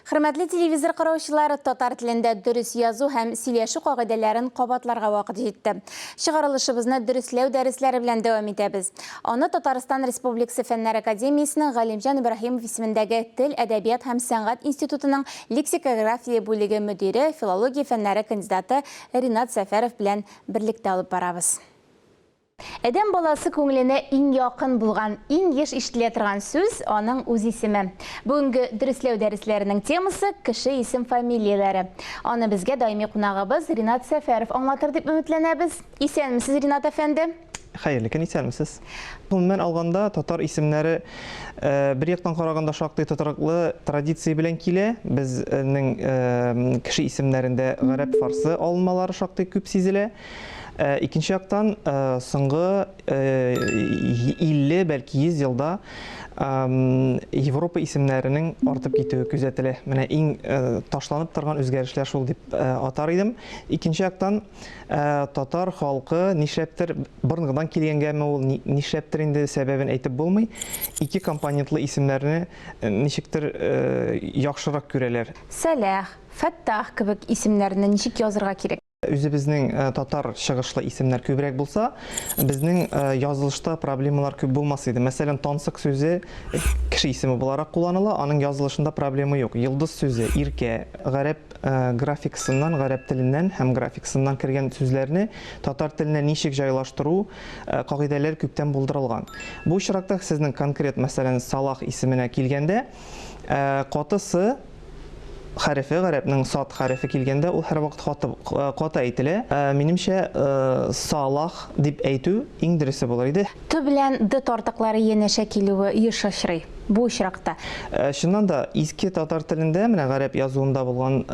Хөрмәтле телевизор караучылар, татар телендә дөрес язу һәм сөйләшү кагыйдәләрен кабатларга вакыт җитте. Чыгарылышыбызны дөресләү дәресләре белән дәвам итәбез. Аны Татарстан Республикасы Фәннәр академиясенең Галимҗан Ибраһимов исемендәге Тел, әдәбият һәм сәнгать институтының лексикография бүлеге мөдире, филология фәннәре кандидаты Ринат Сәфәров белән берлектә алып барабыз. Әдәм баласы күңеленә иң якын булган, иң еш ишетелә торган сүз аның үз исеме. Бүгенге дөресләү дәресләренең темасы кеше исем фамилияләре. Аны безгә даими кунагыбыз Ринат Сәфәров аңлатыр дип өметләнәбез. Исәнмесез, Ринат әфәнде? Хәерле көн, исәнмесез. Гомумән алганда татар исемнәре бер яктан караганда шактый тотыраклы традиция белән килә. Безнең кеше исемнәрендә гарәп, фарсы алынмалары шактый күп сизелә. Икенче яктан соңгы 50, бәлки 100 елда Европа исемнәренең артып китүе күзәтелә. Менә иң ташланып торган үзгәрешләр шул дип атар идем. Икенче яктан татар халкы нишләптер борынгыдан килгәнгәме ул нишләптер инде сәбәбен әйтеп булмый. Ике компонентлы исемнәрне ничектер яхшырак күрәләр. Сәлах, Фәттах кебек исемнәрне ничек язырга кирәк? Үзебезнең татар чыгышлы исемнәр күбрәк булса, безнең язылышта проблемалар күп булмас иде. Мәсәлән, Тансык сүзе кеше исеме буларак кулланыла, аның язылышында проблема юк. Йылдыз сүзе иркә, гарәп графикасыннан, гарәп теленнән һәм графикасыннан кергән сүзләрне татар теленә ничек җайлаштыру кагыйдәләр күптән булдырылган. Бу очракта сезнең конкрет, мәсәлән, Салах исеменә килгәндә, катысы хәрефе, гарәпнең сат хәрефе килгәндә, ул һәр вакыт каты әйтелә. Минемчә, Салах дип әйтү иң дөресе булыр иде. Т белән Д тартыклары янәшә килүе еш очрый бу очракта. Шуннан да иске татар телендә, менә гарәп язуында булган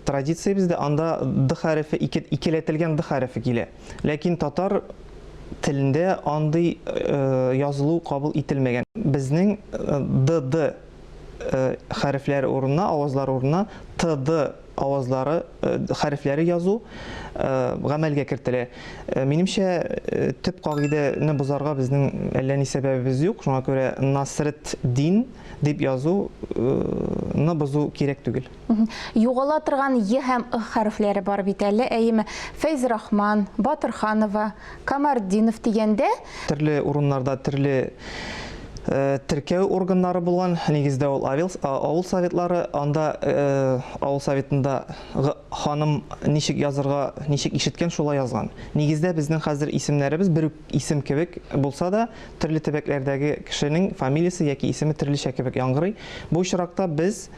традиция бездә, анда Д хәрефе икеләтелгән Д хәрефе килә. Ләкин татар телендә андый язылу кабул ителмәгән. Безнең ДД хәрефләре урынына, авазлар урынына ТД авазлары, хәрефләре язу гамәлгә кертелә. Минемчә, төп кагыйдәне бозарга безнең әллә ни сәбәбебез юк. Шуңа күрә Насрет дин дип язуны бозу кирәк түгел. Югала торган Е һәм И хәрефләре бар бит әле. Әйеме, Фәйзрахман, Батырханова, Камардинов дигәндә төрле урыннарда төрле теркәү органнары булган, нигездә ул авыл советлары, анда авыл советында ханым ничек язырга, ничек ишеткән, шулай язган. Нигездә безнең хәзер исемнәребез бер исем кебек булса да, төрле төбәкләрдәге кешенең фамилиясе яки исеме төрлечә кебек яңгырый. Бу очракта без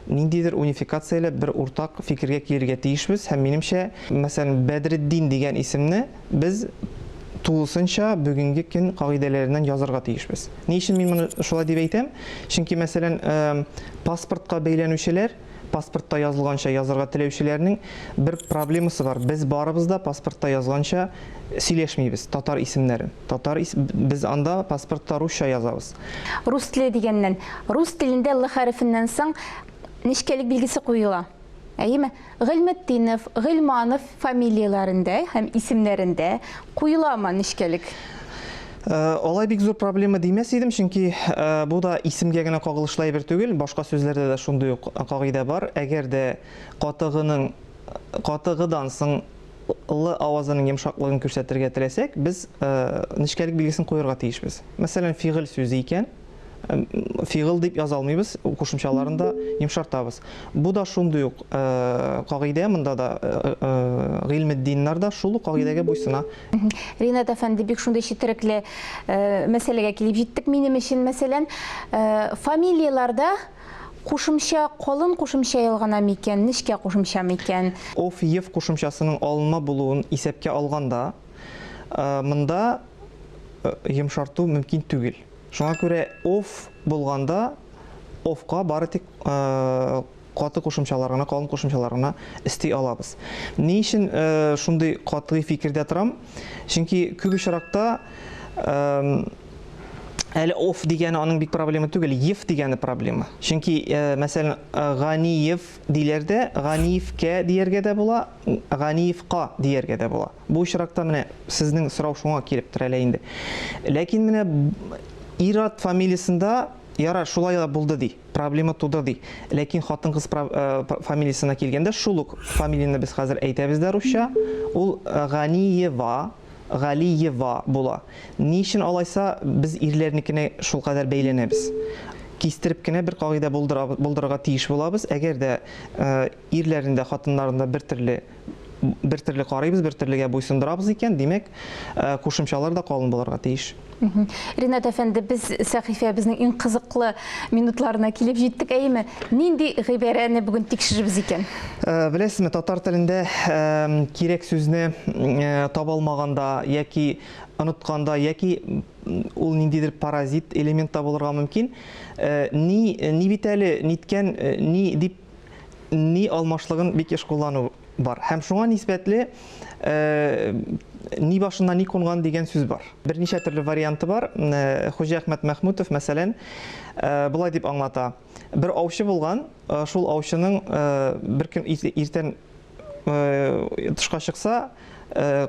ниндидер унификацияле бер уртак фикергә килергә тиешбез һәм минемчә, мәсәлән, Бәдретдин дигән исемне без тулысынча бүгенге көн кагыйдәләреннән язарга тиешбез. Ни өчен мин моны шулай дип әйтәм? Чөнки, мәсәлән, паспортка бәйләнүчеләр, паспортта язылганча язарга теләүчеләрнең бер проблемасы бар. Без барыбыз да паспортта язганча сөйләшмибез татар исемнәрен. Без анда паспортта русча язабыз. Рус теле дигәннән, рус телендә Л хәрефеннән соң ничкәлек билгесе куела. Әйеме, Гыйлметдинов, Гыйлманов фамилияләрендә һәм исемнәрендә куеламы ничкәлек? Алай бик зур проблема димәс идем, чөнки бу да исемгә генә кагылышлы әйбер түгел, башка сүзләрдә дә шундый ук кагыйдә бар. Әгәр дә катыгыдан соң Л авазының йомшаклыгын күрсәтергә теләсәк, без ничкәлек билгесен куярга тиешбез. Мәсәлән, фигыль сүзе икән, фигыл дип яза алмыйбыз, кушымчаларында йомшартабыз. Бу да шундый ук кагыйдә, монда да Гыйлметдиннар да шул кагыйдәгә буйсына. Ринат әфәнде, бик шундый четерекле мәсьәләгә килеп җиттек. Минем өчен, мәсәлән, фамилияларда кушымча, калын кушымча ялгана микән, ничкә кушымча микән? Оф, ев кушымчасының алынма булуын исәпкә алганда, монда йомшарту мөмкин түгел. Шуңа күрә оф булганда, офка бары тик каты кушымчаларына, калын кушымчаларына исти алабыз. Ни өчен шундый каты фикердә торам? Чөнки күп очракта әле оф дигәне аның бик проблема түгел, ев дигәне проблема. Чөнки, мәсәлән, Ганиев диләрдә, Ганиевкә дияргә дә була, Ганиевка дияргә дә була. Бу очракта менә сезнең сорау шуңа килеп тора әле инде. Ләкин менә Ират фамилиясында Ярар, шулай да булды ди, проблема туды ди. Ләкин хатын-кыз фамилиясына килгәндә, шул ук фамилияны без хәзер әйтәбез дә русча, ул Галиева була. Ни өчен алайса, без ирләрнекенә шул кадәр бәйләнәбез. Кистереп кенә бер кагыйдә булдырырга тиеш булабыз. Әгәр дә ирләрендә, хатыннарында бер төрле карыйбыз, бер төрлегә буйсындырабыз икән, димәк, кушымчалар да калын булырга тиеш. Ринат әфәнде, biz сәхифәбезнең иң кызыклы минутларына килеп җиттек, әйеме? Нинди гыйбарәне бүген тикшеребез икән? Беләсезме, татар телендә кирәк сүзне таба алмаганда яки онытканда, яки ул ниндидер паразит элемент табылырга мөмкин. Ни бит әле ниткән, ни алмашлыгын бик еш куллану бар. Һәм шуңа нисбәтле ни башына ни кунган дигән сүз бар. Берничә төрле варианты бар. Хуҗа Әхмәт Мәхмүтов, мәсәлән, булай дип аңлата. Бер аучы булган, шул аучының бер көн иртән тышка чыкса,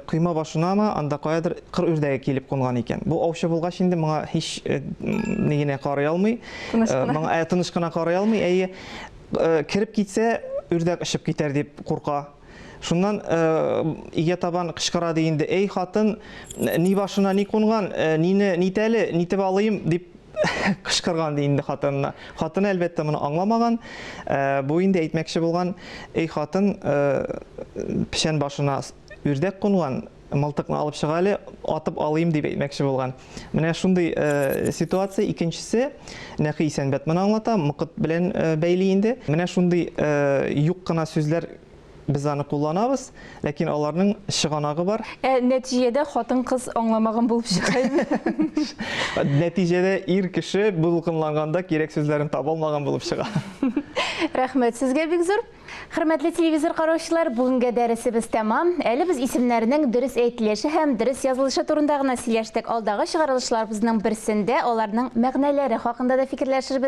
кыйма башынамы, анда каядыр кыр үрдәге килеп кунган икән. Бу аучы булгач инде моңа һич нигенә карый алмый, моңа тыныч кына карый алмый, әйе, кирип китсә, үрдәк ышып китәр дип курка. Шуннан игә табан кычкыра дигәндә, "Эй хатын, ни башына ни кунган, нитәле, нитеп алыйм" дип кычкырган инде хатынына. Хатын әлбәттә моны аңламаган. Бу инде әйтмәкче булган, "Эй хатын, пешән башына үрдәк кунган, мылтыкны алып чыга әле, атып алыйм" дип әйтмәкче булган. Менә шундый ситуация. Икенчесе, Нәхи Исәнбәт моны аңлата, мыкыт белән бәйли инде. Менә шундый юк кына сүзләр biz аны кулланабыз, ләкин аларның чыганагы бар. Нәтиҗәдә хатын-кыз аңламаган булып чыкаймы? Нәтиҗәдә ир кеше булкынланганда кирәк сүзләрен таба алмаган булып чыга. Рәхмәт сезгә бик зур. Хөрмәтле телевизор караучылар, бүгенге дәресебез тәмам. Әле без исемнәрнең дөрес әйтелеше һәм дөрес язылышы турында гына сөйләштек. Алдагы чыгарылышларыбызның берсендә аларның мәгънәләре хакында да фикерләшербез.